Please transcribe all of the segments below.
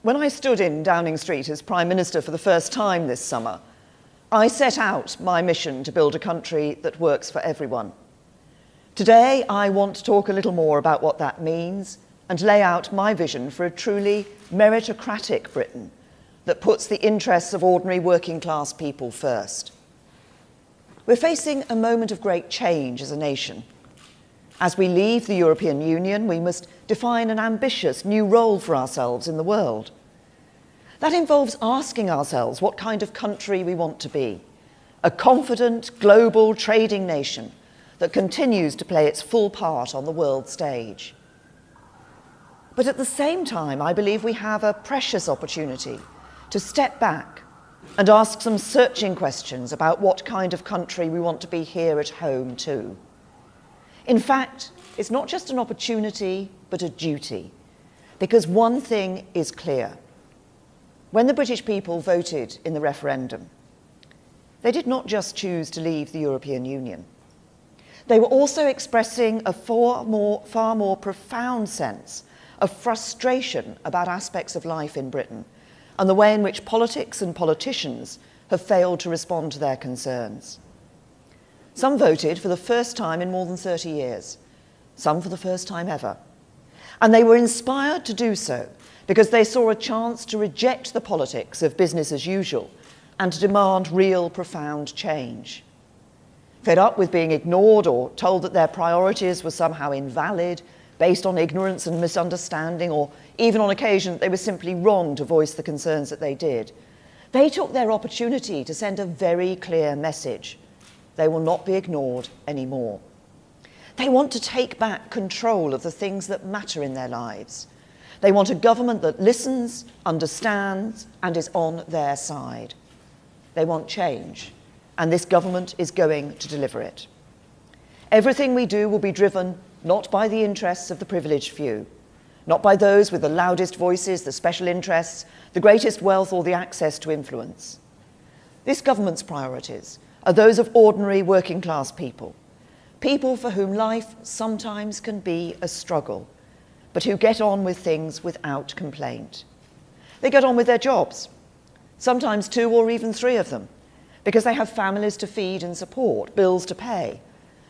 When I stood in Downing Street as Prime Minister for the first time this summer, I set out my mission to build a country that works for everyone. Today, I want to talk a little more about what that means and lay out my vision for a truly meritocratic Britain that puts the interests of ordinary working class people first. We're facing a moment of great change as a nation. As we leave the European Union, we must define an ambitious new role for ourselves in the world. That involves asking ourselves what kind of country we want to be. A confident, global trading nation that continues to play its full part on the world stage. But at the same time, I believe we have a precious opportunity to step back and ask some searching questions about what kind of country we want to be here at home too. In fact, it's not just an opportunity, but a duty, because one thing is clear. When the British people voted in the referendum, they did not just choose to leave the European Union. They were also expressing a far more profound sense of frustration about aspects of life in Britain and the way in which politics and politicians have failed to respond to their concerns. Some voted for the first time in more than 30 years, some for the first time ever. And they were inspired to do so because they saw a chance to reject the politics of business as usual and to demand real, profound change. Fed up with being ignored or told that their priorities were somehow invalid, based on ignorance and misunderstanding, or even on occasion they were simply wrong to voice the concerns that they did, they took their opportunity to send a very clear message. They will not be ignored anymore. They want to take back control of the things that matter in their lives. They want a government that listens, understands, and is on their side. They want change, and this government is going to deliver it. Everything we do will be driven not by the interests of the privileged few, not by those with the loudest voices, the special interests, the greatest wealth, or the access to influence. This government's priorities are those of ordinary working class people, people for whom life sometimes can be a struggle, but who get on with things without complaint. They get on with their jobs, sometimes 2 or even 3 of them, because they have families to feed and support, bills to pay,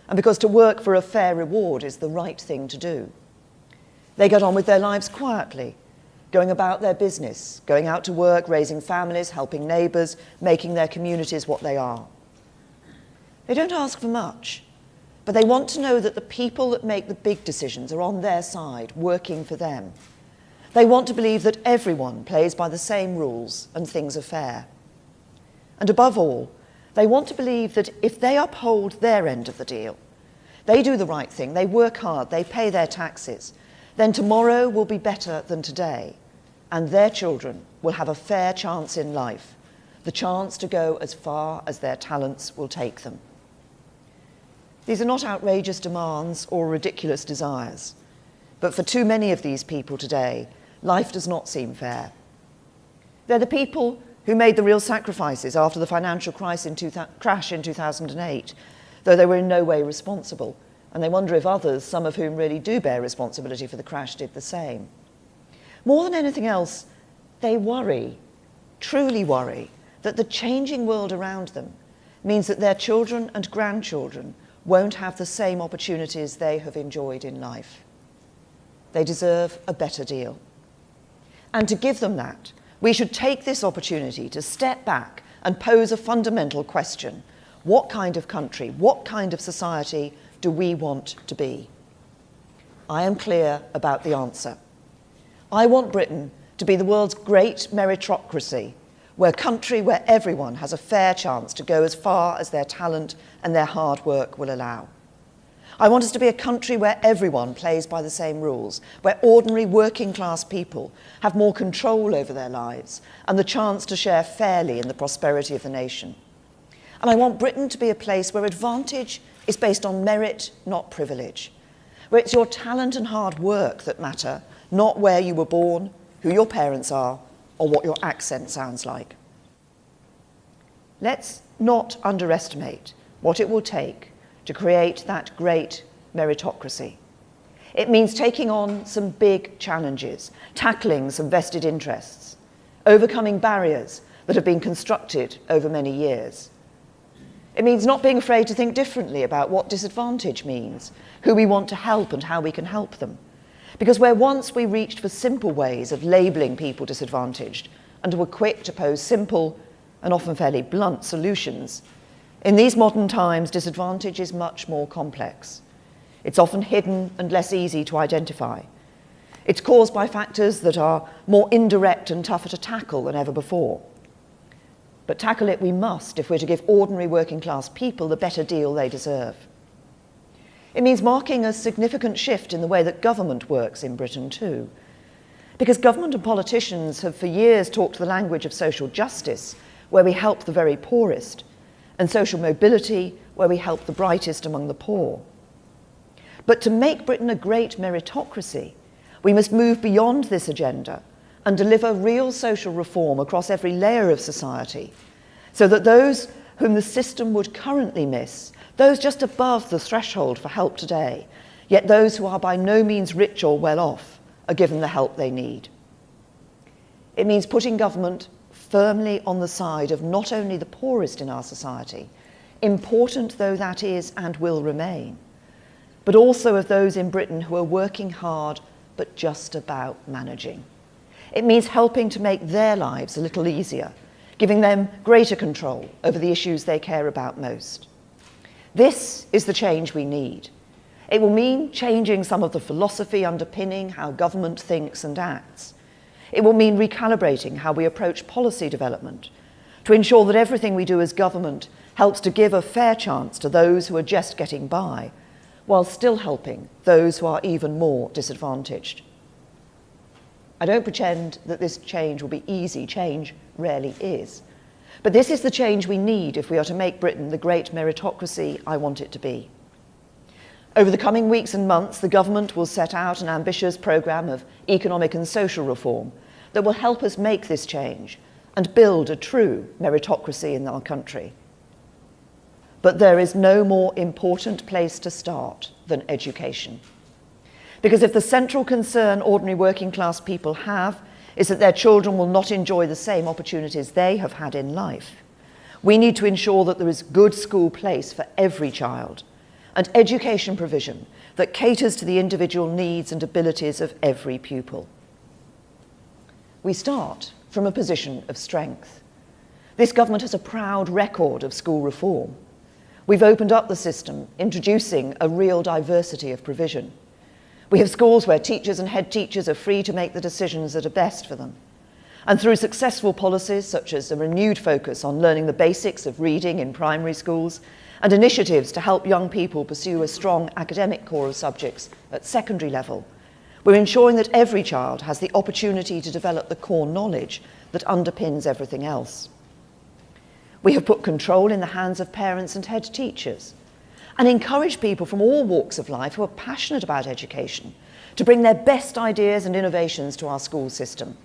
and because to work for a fair reward is the right thing to do. They get on with their lives quietly, going about their business, going out to work, raising families, helping neighbours, making their communities what they are. They don't ask for much, but they want to know that the people that make the big decisions are on their side, working for them. They want to believe that everyone plays by the same rules and things are fair. And above all, they want to believe that if they uphold their end of the deal, they do the right thing, they work hard, they pay their taxes, then tomorrow will be better than today, and their children will have a fair chance in life, the chance to go as far as their talents will take them. These are not outrageous demands or ridiculous desires, but for too many of these people today, life does not seem fair. They're the people who made the real sacrifices after the financial crash in 2008, though they were in no way responsible, and they wonder if others, some of whom really do bear responsibility for the crash, did the same. More than anything else, they worry, truly worry, that the changing world around them means that their children and grandchildren won't have the same opportunities they have enjoyed in life. They deserve a better deal. And to give them that, we should take this opportunity to step back and pose a fundamental question. What kind of country, what kind of society do we want to be? I am clear about the answer. I want Britain to be the world's great meritocracy, where everyone has a fair chance to go as far as their talent and their hard work will allow. I want us to be a country where everyone plays by the same rules, where ordinary working class people have more control over their lives and the chance to share fairly in the prosperity of the nation. And I want Britain to be a place where advantage is based on merit, not privilege, where it's your talent and hard work that matter, not where you were born, who your parents are, or what your accent sounds like. Let's not underestimate what it will take to create that great meritocracy. It means taking on some big challenges, tackling some vested interests, overcoming barriers that have been constructed over many years. It means not being afraid to think differently about what disadvantage means, who we want to help and how we can help them. Because where once we reached for simple ways of labelling people disadvantaged and were quick to pose simple and often fairly blunt solutions, in these modern times, disadvantage is much more complex. It's often hidden and less easy to identify. It's caused by factors that are more indirect and tougher to tackle than ever before. But tackle it we must if we're to give ordinary working class people the better deal they deserve. It means marking a significant shift in the way that government works in Britain too. Because government and politicians have for years talked the language of social justice, where we help the very poorest, and social mobility, where we help the brightest among the poor. But to make Britain a great meritocracy, we must move beyond this agenda and deliver real social reform across every layer of society, so that those whom the system would currently miss, those just above the threshold for help today, yet those who are by no means rich or well off, are given the help they need. It means putting government firmly on the side of not only the poorest in our society, important though that is and will remain, but also of those in Britain who are working hard but just about managing. It means helping to make their lives a little easier, giving them greater control over the issues they care about most. This is the change we need. It will mean changing some of the philosophy underpinning how government thinks and acts. It will mean recalibrating how we approach policy development to ensure that everything we do as government helps to give a fair chance to those who are just getting by, while still helping those who are even more disadvantaged. I don't pretend that this change will be easy. Change rarely is. But this is the change we need if we are to make Britain the great meritocracy I want it to be. Over the coming weeks and months, the government will set out an ambitious programme of economic and social reform that will help us make this change and build a true meritocracy in our country. But there is no more important place to start than education. Because if the central concern ordinary working class people have is that their children will not enjoy the same opportunities they have had in life, we need to ensure that there is good school place for every child and education provision that caters to the individual needs and abilities of every pupil. We start from a position of strength. This government has a proud record of school reform. We've opened up the system, introducing a real diversity of provision. We have schools where teachers and head teachers are free to make the decisions that are best for them. And through successful policies such as a renewed focus on learning the basics of reading in primary schools and initiatives to help young people pursue a strong academic core of subjects at secondary level, we're ensuring that every child has the opportunity to develop the core knowledge that underpins everything else. We have put control in the hands of parents and head teachers and encourage people from all walks of life who are passionate about education to bring their best ideas and innovations to our school system.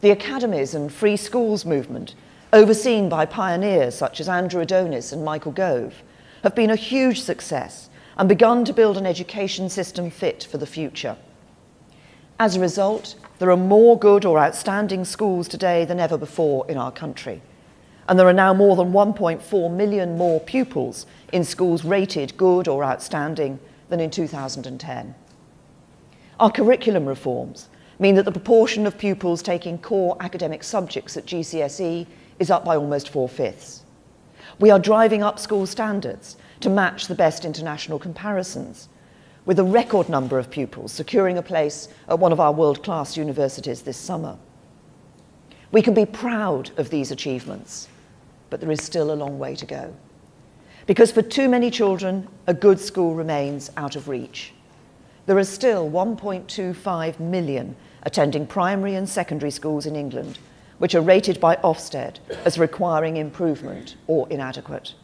The academies and free schools movement, overseen by pioneers such as Andrew Adonis and Michael Gove, have been a huge success and begun to build an education system fit for the future. As a result, there are more good or outstanding schools today than ever before in our country. And there are now more than 1.4 million more pupils in schools rated good or outstanding than in 2010. Our curriculum reforms mean that the proportion of pupils taking core academic subjects at GCSE is up by almost 4/5. We are driving up school standards to match the best international comparisons, with a record number of pupils securing a place at one of our world-class universities this summer. We can be proud of these achievements, but there is still a long way to go. Because for too many children, a good school remains out of reach. There are still 1.25 million attending primary and secondary schools in England, which are rated by Ofsted as requiring improvement or inadequate.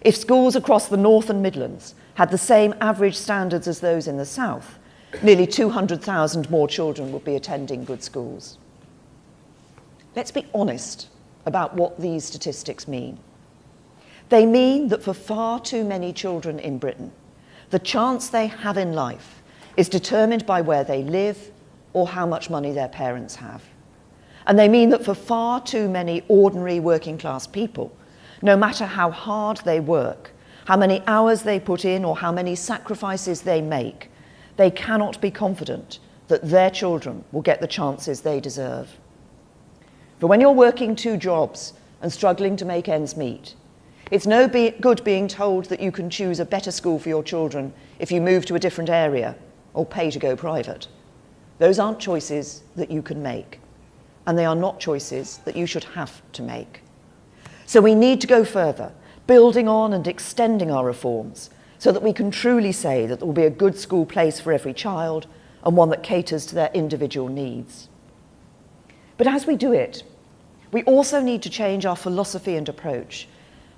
If schools across the North and Midlands had the same average standards as those in the South, nearly 200,000 more children would be attending good schools. Let's be honest about what these statistics mean. They mean that for far too many children in Britain, the chance they have in life is determined by where they live or how much money their parents have. And they mean that for far too many ordinary working class people, no matter how hard they work, how many hours they put in or how many sacrifices they make, they cannot be confident that their children will get the chances they deserve. For when you're working 2 jobs and struggling to make ends meet, it's no good being told that you can choose a better school for your children if you move to a different area or pay to go private. Those aren't choices that you can make, and they are not choices that you should have to make. So we need to go further, building on and extending our reforms so that we can truly say that there will be a good school place for every child and one that caters to their individual needs. But as we do it, we also need to change our philosophy and approach,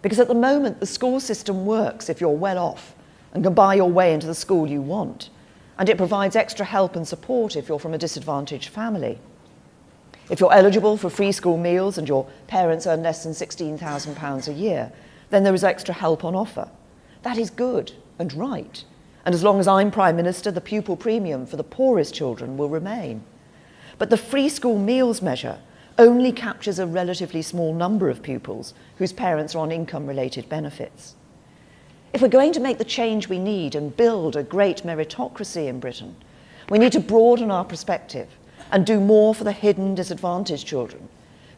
because at the moment the school system works if you're well off and can buy your way into the school you want, and it provides extra help and support if you're from a disadvantaged family. If you're eligible for free school meals and your parents earn less than £16,000 a year, then there is extra help on offer. That is good and right. And as long as I'm Prime Minister, the pupil premium for the poorest children will remain. But the free school meals measure only captures a relatively small number of pupils whose parents are on income-related benefits. If we're going to make the change we need and build a great meritocracy in Britain, we need to broaden our perspective and do more for the hidden disadvantaged children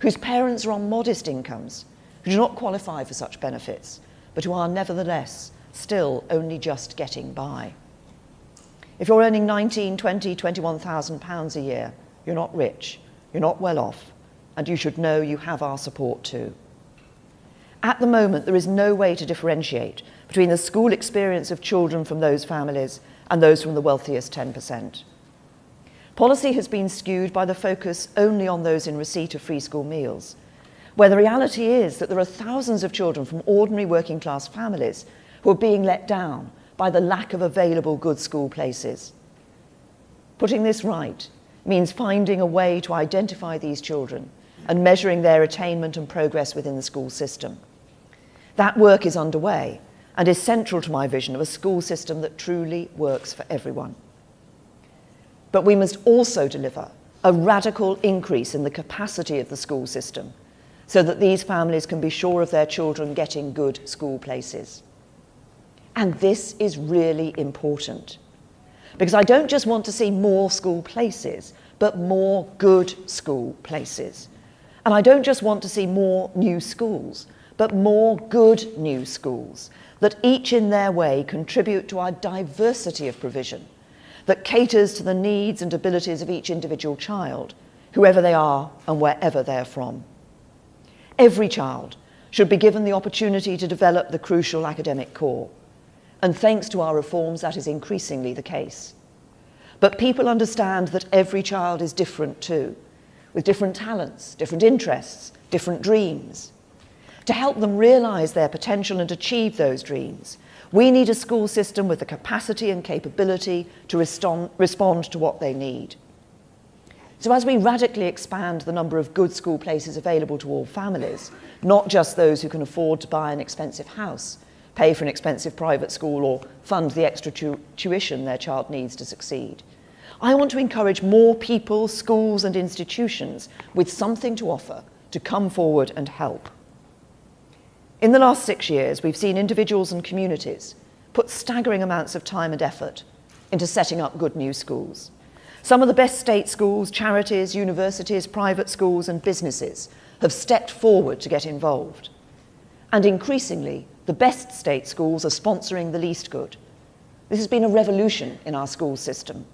whose parents are on modest incomes, who do not qualify for such benefits, but who are nevertheless still only just getting by. If you're earning £19,000, £20,000, £21,000 a year, you're not rich, you're not well off, and you should know you have our support too. At the moment, there is no way to differentiate between the school experience of children from those families and those from the wealthiest 10%. Policy has been skewed by the focus only on those in receipt of free school meals, where the reality is that there are thousands of children from ordinary working class families who are being let down by the lack of available good school places. Putting this right means finding a way to identify these children and measuring their attainment and progress within the school system. That work is underway and is central to my vision of a school system that truly works for everyone. But we must also deliver a radical increase in the capacity of the school system so that these families can be sure of their children getting good school places. And this is really important, because I don't just want to see more school places, but more good school places. And I don't just want to see more new schools, but more good new schools that each in their way contribute to our diversity of provision, that caters to the needs and abilities of each individual child, whoever they are and wherever they're from. Every child should be given the opportunity to develop the crucial academic core, and thanks to our reforms, that is increasingly the case. But people understand that every child is different too, with different talents, different interests, different dreams. To help them realise their potential and achieve those dreams, we need a school system with the capacity and capability to respond to what they need. So as we radically expand the number of good school places available to all families, not just those who can afford to buy an expensive house, pay for an expensive private school, or fund the extra tuition their child needs to succeed, I want to encourage more people, schools and institutions with something to offer to come forward and help. In the last 6 years, we've seen individuals and communities put staggering amounts of time and effort into setting up good new schools. Some of the best state schools, charities, universities, private schools and businesses have stepped forward to get involved. And increasingly, the best state schools are sponsoring the least good. This has been a revolution in our school system.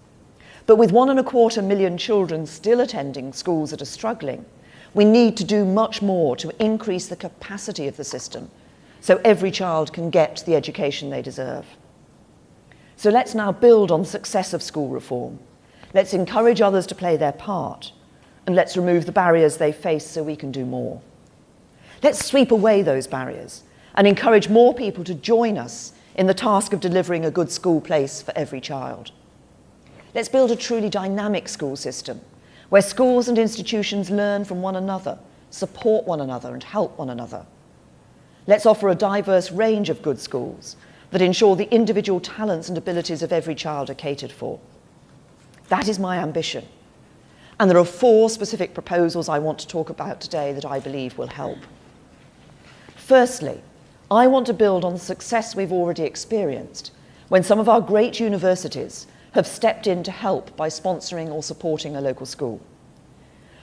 But with 1.25 million children still attending schools that are struggling, we need to do much more to increase the capacity of the system so every child can get the education they deserve. So let's now build on the success of school reform. Let's encourage others to play their part, and let's remove the barriers they face so we can do more. Let's sweep away those barriers and encourage more people to join us in the task of delivering a good school place for every child. Let's build a truly dynamic school system where schools and institutions learn from one another, support one another and help one another. Let's offer a diverse range of good schools that ensure the individual talents and abilities of every child are catered for. That is my ambition. And there are 4 specific proposals I want to talk about today that I believe will help. Firstly, I want to build on the success we've already experienced when some of our great universities have stepped in to help by sponsoring or supporting a local school.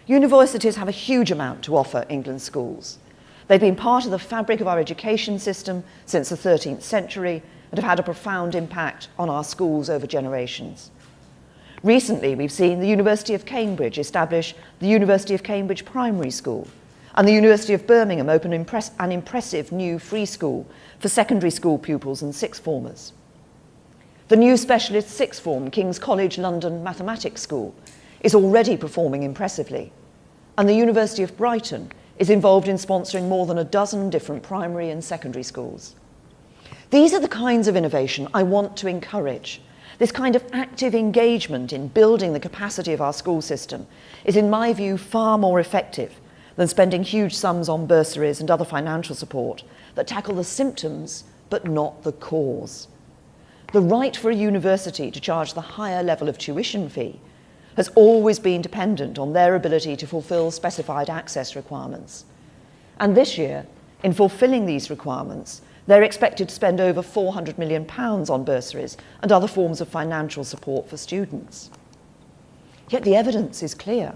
Universities have a huge amount to offer England's schools. They've been part of the fabric of our education system since the 13th century and have had a profound impact on our schools over generations. Recently, we've seen the University of Cambridge establish the University of Cambridge Primary School, and the University of Birmingham open an impressive new free school for secondary school pupils and sixth formers. The new specialist sixth form King's College London Mathematics School is already performing impressively, and the University of Brighton is involved in sponsoring more than a dozen different primary and secondary schools. These are the kinds of innovation I want to encourage. This kind of active engagement in building the capacity of our school system is, in my view, far more effective than spending huge sums on bursaries and other financial support that tackle the symptoms but not the cause. The right for a university to charge the higher level of tuition fee has always been dependent on their ability to fulfil specified access requirements. And this year, in fulfilling these requirements, they're expected to spend over £400 million on bursaries and other forms of financial support for students. Yet the evidence is clear.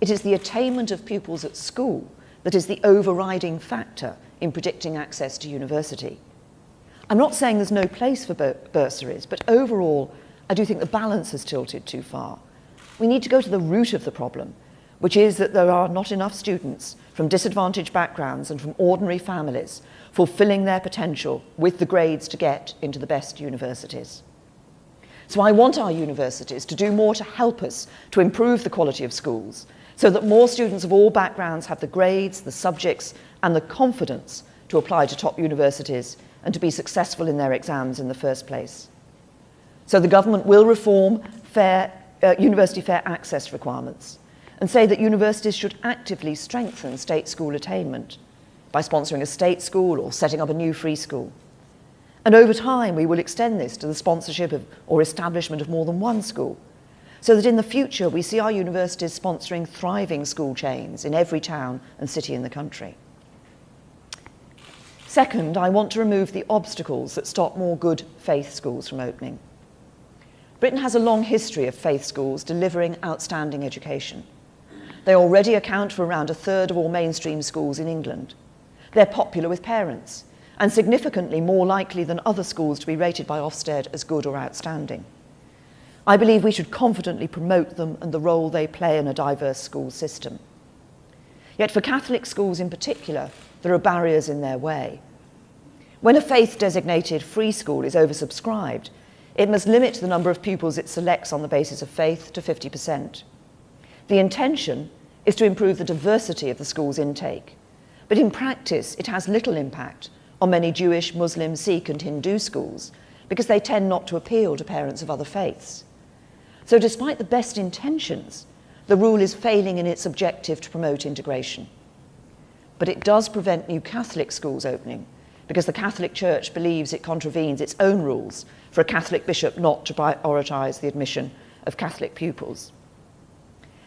It is the attainment of pupils at school that is the overriding factor in predicting access to university. I'm not saying there's no place for bursaries, but overall, I do think the balance has tilted too far. We need to go to the root of the problem, which is that there are not enough students from disadvantaged backgrounds and from ordinary families fulfilling their potential with the grades to get into the best universities. So I want our universities to do more to help us to improve the quality of schools so that more students of all backgrounds have the grades, the subjects, and the confidence to apply to top universities and to be successful in their exams in the first place. So the government will reform university fair access requirements and say that universities should actively strengthen state school attainment by sponsoring a state school or setting up a new free school. And over time, we will extend this to the sponsorship of or establishment of more than one school, so that in the future we see our universities sponsoring thriving school chains in every town and city in the country. Second, I want to remove the obstacles that stop more good faith schools from opening. Britain has a long history of faith schools delivering outstanding education. They already account for around 1/3 of all mainstream schools in England. They're popular with parents and significantly more likely than other schools to be rated by Ofsted as good or outstanding. I believe we should confidently promote them and the role they play in a diverse school system. Yet for Catholic schools in particular, there are barriers in their way. When a faith-designated free school is oversubscribed, it must limit the number of pupils it selects on the basis of faith to 50%. The intention is to improve the diversity of the school's intake, but in practice it has little impact on many Jewish, Muslim, Sikh and Hindu schools because they tend not to appeal to parents of other faiths. So despite the best intentions, the rule is failing in its objective to promote integration. But it does prevent new Catholic schools opening because the Catholic Church believes it contravenes its own rules for a Catholic bishop not to prioritise the admission of Catholic pupils.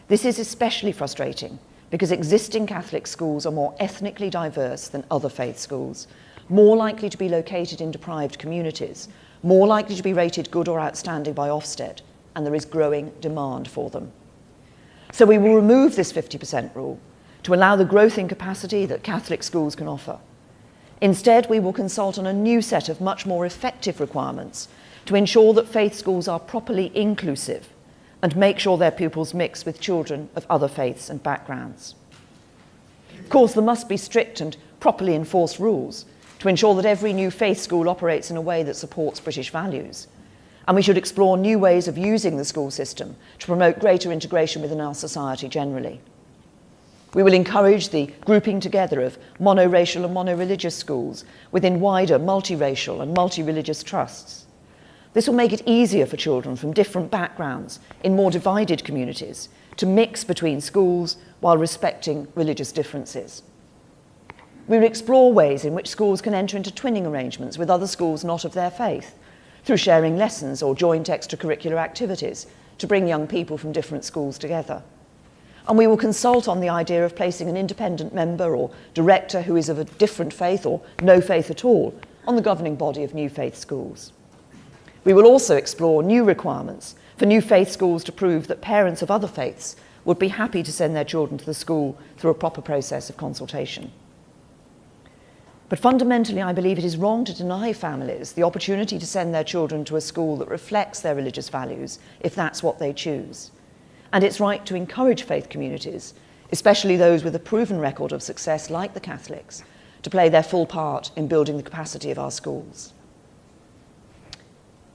This is especially frustrating because existing Catholic schools are more ethnically diverse than other faith schools, more likely to be located in deprived communities, more likely to be rated good or outstanding by Ofsted, and there is growing demand for them. So we will remove this 50% rule to allow the growth in capacity that Catholic schools can offer. Instead, we will consult on a new set of much more effective requirements to ensure that faith schools are properly inclusive and make sure their pupils mix with children of other faiths and backgrounds. Of course, there must be strict and properly enforced rules to ensure that every new faith school operates in a way that supports British values. And we should explore new ways of using the school system to promote greater integration within our society generally. We will encourage the grouping together of monoracial and monoreligious schools within wider multiracial and multi-religious trusts. This will make it easier for children from different backgrounds in more divided communities to mix between schools while respecting religious differences. We will explore ways in which schools can enter into twinning arrangements with other schools not of their faith, through sharing lessons or joint extracurricular activities to bring young people from different schools together. And we will consult on the idea of placing an independent member or director who is of a different faith or no faith at all on the governing body of new faith schools. We will also explore new requirements for new faith schools to prove that parents of other faiths would be happy to send their children to the school through a proper process of consultation. But fundamentally, I believe it is wrong to deny families the opportunity to send their children to a school that reflects their religious values, if that's what they choose. And it's right to encourage faith communities, especially those with a proven record of success like the Catholics, to play their full part in building the capacity of our schools.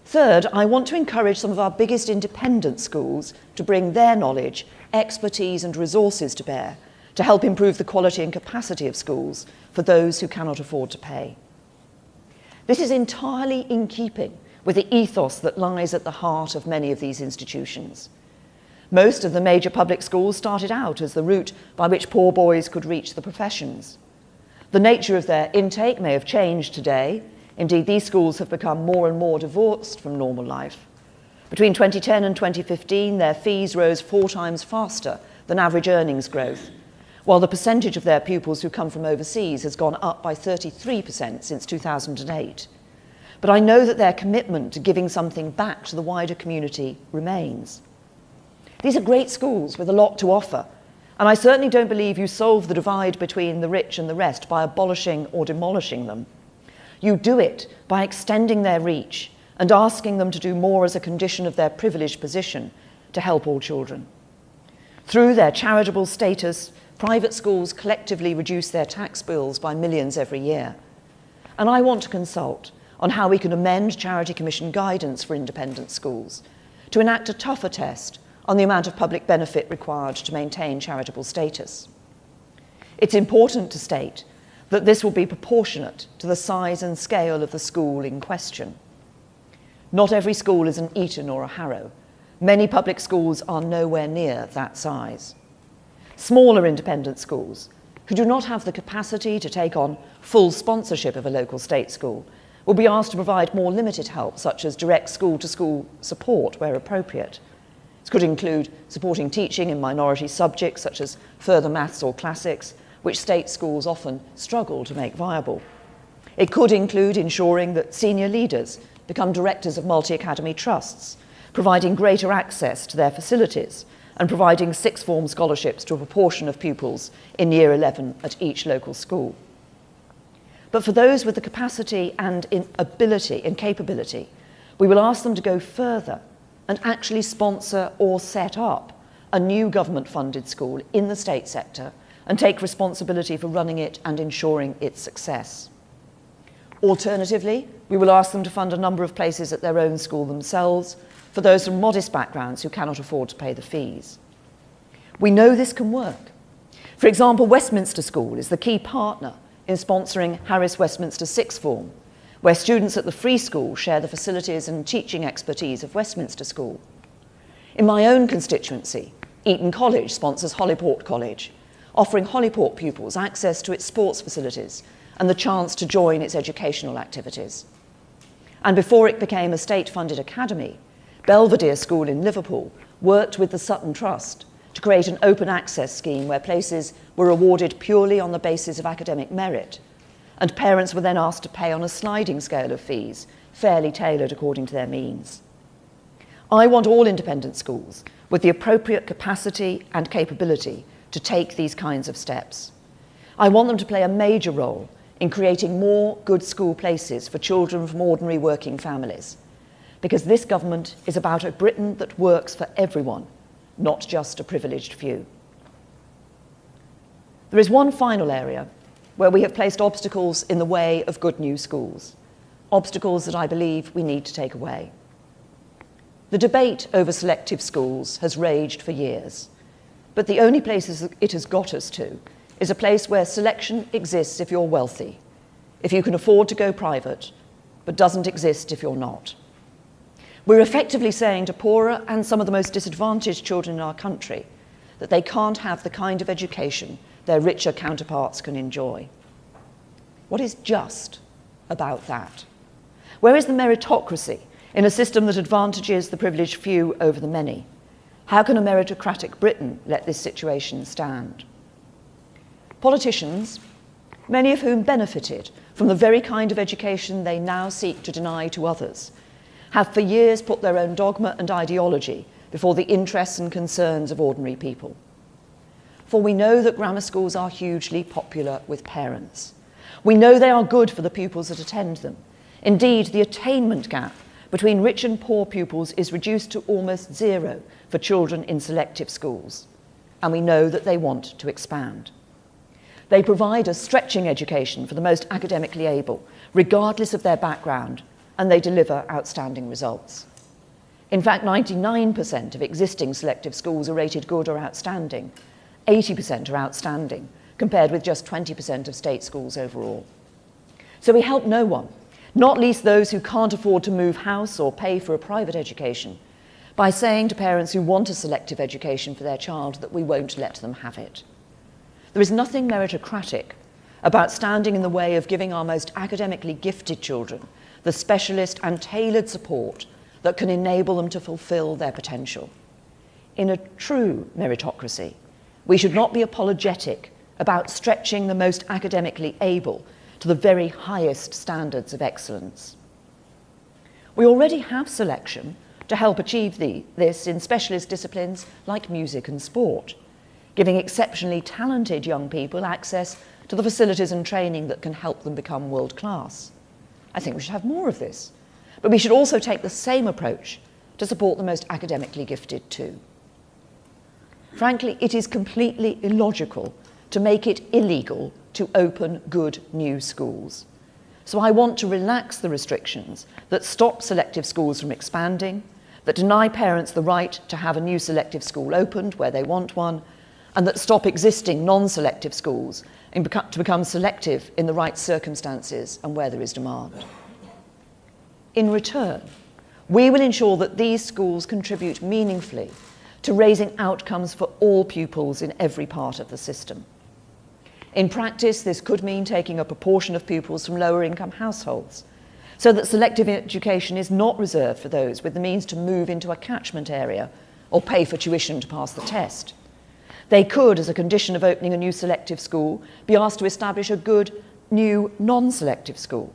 Third, I want to encourage some of our biggest independent schools to bring their knowledge, expertise and resources to bear to help improve the quality and capacity of schools for those who cannot afford to pay. This is entirely in keeping with the ethos that lies at the heart of many of these institutions. Most of the major public schools started out as the route by which poor boys could reach the professions. The nature of their intake may have changed today. Indeed, these schools have become more and more divorced from normal life. Between 2010 and 2015, their fees rose 4 times faster than average earnings growth, while the percentage of their pupils who come from overseas has gone up by 33% since 2008. But I know that their commitment to giving something back to the wider community remains. These are great schools with a lot to offer, and I certainly don't believe you solve the divide between the rich and the rest by abolishing or demolishing them. You do it by extending their reach and asking them to do more as a condition of their privileged position to help all children. Through their charitable status, private schools collectively reduce their tax bills by millions every year. And I want to consult on how we can amend Charity Commission guidance for independent schools to enact a tougher test on the amount of public benefit required to maintain charitable status. It's important to state that this will be proportionate to the size and scale of the school in question. Not every school is an Eton or a Harrow. Many public schools are nowhere near that size. Smaller independent schools, who do not have the capacity to take on full sponsorship of a local state school, will be asked to provide more limited help, such as direct school-to-school support where appropriate. This could include supporting teaching in minority subjects, such as further maths or classics, which state schools often struggle to make viable. It could include ensuring that senior leaders become directors of multi-academy trusts, providing greater access to their facilities, and providing sixth form scholarships to a proportion of pupils in Year 11 at each local school. But for those with the capacity and ability and capability, we will ask them to go further and actually sponsor or set up a new government-funded school in the state sector and take responsibility for running it and ensuring its success. Alternatively, we will ask them to fund a number of places at their own school themselves for those from modest backgrounds who cannot afford to pay the fees. We know this can work. For example, Westminster School is the key partner in sponsoring Harris Westminster Sixth Form, where students at the free school share the facilities and teaching expertise of Westminster School. In my own constituency, Eton College sponsors Holyport College, offering Holyport pupils access to its sports facilities and the chance to join its educational activities. And before it became a state-funded academy, Belvedere School in Liverpool worked with the Sutton Trust to create an open access scheme where places were awarded purely on the basis of academic merit, and parents were then asked to pay on a sliding scale of fees, fairly tailored according to their means. I want all independent schools with the appropriate capacity and capability to take these kinds of steps. I want them to play a major role in creating more good school places for children from ordinary working families, because this government is about a Britain that works for everyone, not just a privileged few. There is one final area where we have placed obstacles in the way of good new schools, obstacles that I believe we need to take away. The debate over selective schools has raged for years, but the only places it has got us to is a place where selection exists if you're wealthy, if you can afford to go private, but doesn't exist if you're not. We're effectively saying to poorer and some of the most disadvantaged children in our country that they can't have the kind of education their richer counterparts can enjoy. What is just about that? Where is the meritocracy in a system that advantages the privileged few over the many? How can a meritocratic Britain let this situation stand? Politicians, many of whom benefited from the very kind of education they now seek to deny to others, have for years put their own dogma and ideology before the interests and concerns of ordinary people. For we know that grammar schools are hugely popular with parents. We know they are good for the pupils that attend them. Indeed, the attainment gap between rich and poor pupils is reduced to almost zero for children in selective schools, and we know that they want to expand. They provide a stretching education for the most academically able, regardless of their background, and they deliver outstanding results. In fact, 99% of existing selective schools are rated good or outstanding. 80% are outstanding, compared with just 20% of state schools overall. So we help no one, not least those who can't afford to move house or pay for a private education, by saying to parents who want a selective education for their child that we won't let them have it. There is nothing meritocratic about standing in the way of giving our most academically gifted children the specialist and tailored support that can enable them to fulfill their potential. In a true meritocracy, we should not be apologetic about stretching the most academically able to the very highest standards of excellence. We already have selection to help achieve this in specialist disciplines like music and sport, giving exceptionally talented young people access to the facilities and training that can help them become world class. I think we should have more of this, but we should also take the same approach to support the most academically gifted too. Frankly, it is completely illogical to make it illegal to open good new schools. So I want to relax the restrictions that stop selective schools from expanding, that deny parents the right to have a new selective school opened where they want one, and that stop existing non-selective schools to become selective in the right circumstances and where there is demand. In return, we will ensure that these schools contribute meaningfully to raising outcomes for all pupils in every part of the system. In practice, this could mean taking a proportion of pupils from lower income households, so that selective education is not reserved for those with the means to move into a catchment area or pay for tuition to pass the test. They could, as a condition of opening a new selective school, be asked to establish a good new non-selective school.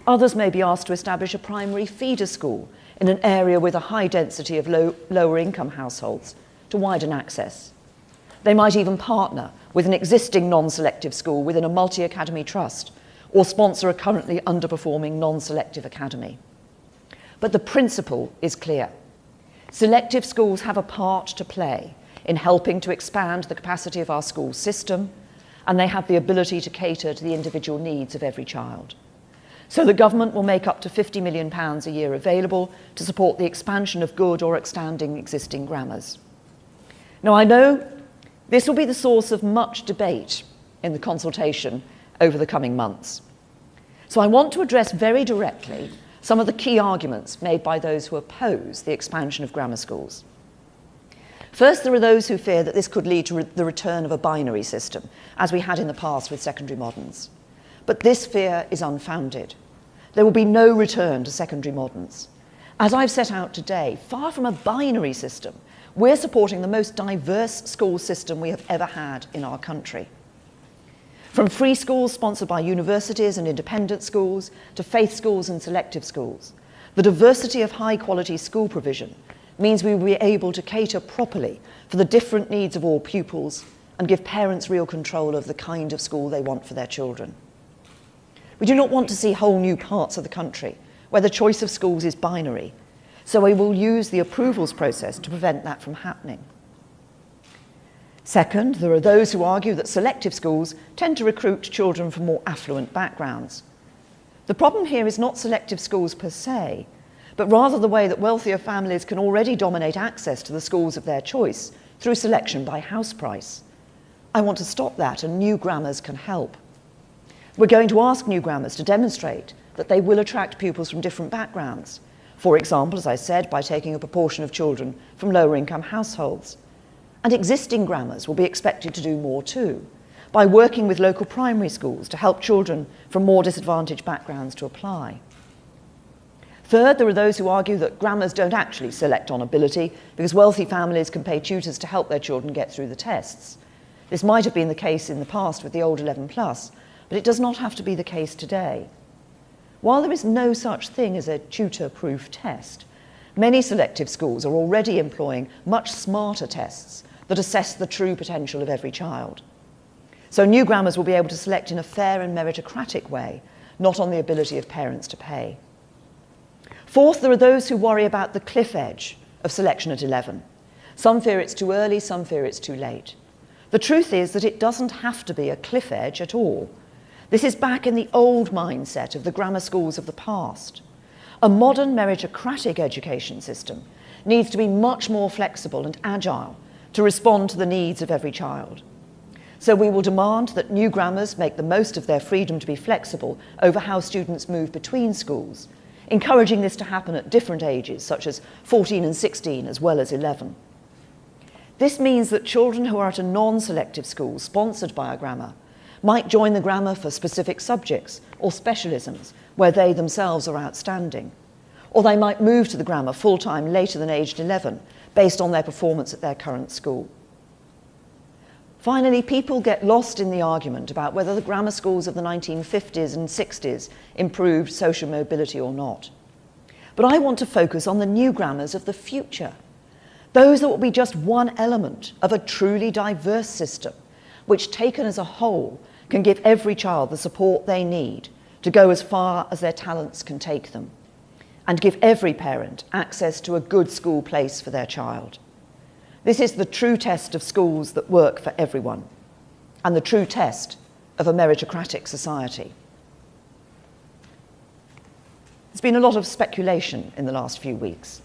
Others may be asked to establish a primary feeder school in an area with a high density of lower income households to widen access. They might even partner with an existing non-selective school within a multi-academy trust, or sponsor a currently underperforming non-selective academy. But the principle is clear. Selective schools have a part to play in helping to expand the capacity of our school system, and they have the ability to cater to the individual needs of every child. So the government will make up to £50 million a year available to support the expansion of good or outstanding existing grammars. Now, I know this will be the source of much debate in the consultation over the coming months. So I want to address very directly some of the key arguments made by those who oppose the expansion of grammar schools. First, there are those who fear that this could lead to the return of a binary system, as we had in the past with secondary moderns. But this fear is unfounded. There will be no return to secondary moderns. As I've set out today, far from a binary system, we're supporting the most diverse school system we have ever had in our country. From free schools sponsored by universities and independent schools to faith schools and selective schools, the diversity of high-quality school provision means we will be able to cater properly for the different needs of all pupils and give parents real control of the kind of school they want for their children. We do not want to see whole new parts of the country where the choice of schools is binary, so we will use the approvals process to prevent that from happening. Second, there are those who argue that selective schools tend to recruit children from more affluent backgrounds. The problem here is not selective schools per se, but rather the way that wealthier families can already dominate access to the schools of their choice through selection by house price. I want to stop that, and new grammars can help. We're going to ask new grammars to demonstrate that they will attract pupils from different backgrounds. For example, as I said, by taking a proportion of children from lower income households. And existing grammars will be expected to do more too, by working with local primary schools to help children from more disadvantaged backgrounds to apply. Third, there are those who argue that grammars don't actually select on ability because wealthy families can pay tutors to help their children get through the tests. This might have been the case in the past with the old 11+, but it does not have to be the case today. While there is no such thing as a tutor-proof test, many selective schools are already employing much smarter tests that assess the true potential of every child. So new grammars will be able to select in a fair and meritocratic way, not on the ability of parents to pay. Fourth, there are those who worry about the cliff edge of selection at 11. Some fear it's too early, some fear it's too late. The truth is that it doesn't have to be a cliff edge at all. This is back in the old mindset of the grammar schools of the past. A modern meritocratic education system needs to be much more flexible and agile to respond to the needs of every child. So we will demand that new grammars make the most of their freedom to be flexible over how students move between schools, encouraging this to happen at different ages, such as 14 and 16 as well as 11. This means that children who are at a non-selective school sponsored by a grammar might join the grammar for specific subjects or specialisms where they themselves are outstanding. Or they might move to the grammar full-time later than aged 11 based on their performance at their current school. Finally, people get lost in the argument about whether the grammar schools of the 1950s and 60s improved social mobility or not. But I want to focus on the new grammars of the future, those that will be just one element of a truly diverse system, which taken as a whole can give every child the support they need to go as far as their talents can take them, and give every parent access to a good school place for their child. This is the true test of schools that work for everyone, and the true test of a meritocratic society. There's been a lot of speculation in the last few weeks,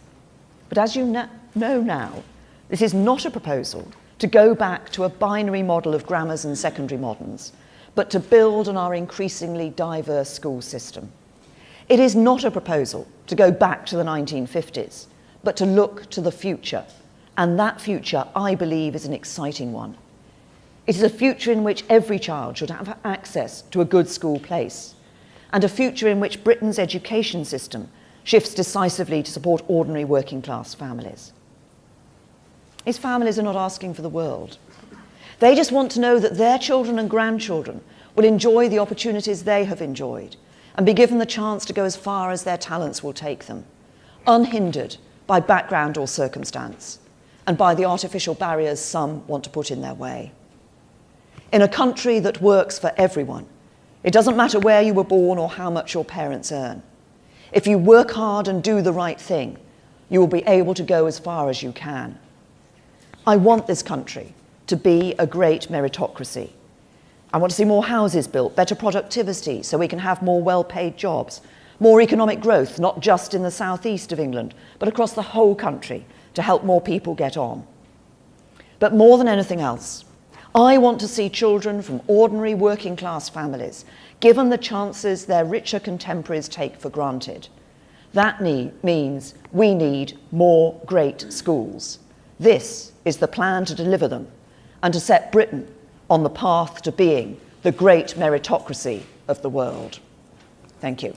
but as you know now, this is not a proposal to go back to a binary model of grammars and secondary moderns, but to build on our increasingly diverse school system. It is not a proposal to go back to the 1950s, but to look to the future. And that future, I believe, is an exciting one. It is a future in which every child should have access to a good school place, and a future in which Britain's education system shifts decisively to support ordinary working class families. These families are not asking for the world. They just want to know that their children and grandchildren will enjoy the opportunities they have enjoyed and be given the chance to go as far as their talents will take them, unhindered by background or circumstance, and by the artificial barriers some want to put in their way. In a country that works for everyone, it doesn't matter where you were born or how much your parents earn. If you work hard and do the right thing, you will be able to go as far as you can. I want this country to be a great meritocracy. I want to see more houses built, better productivity so we can have more well-paid jobs, more economic growth, not just in the southeast of England, but across the whole country to help more people get on. But more than anything else, I want to see children from ordinary working class families given the chances their richer contemporaries take for granted. That means we need more great schools. This is the plan to deliver them and to set Britain on the path to being the great meritocracy of the world. Thank you.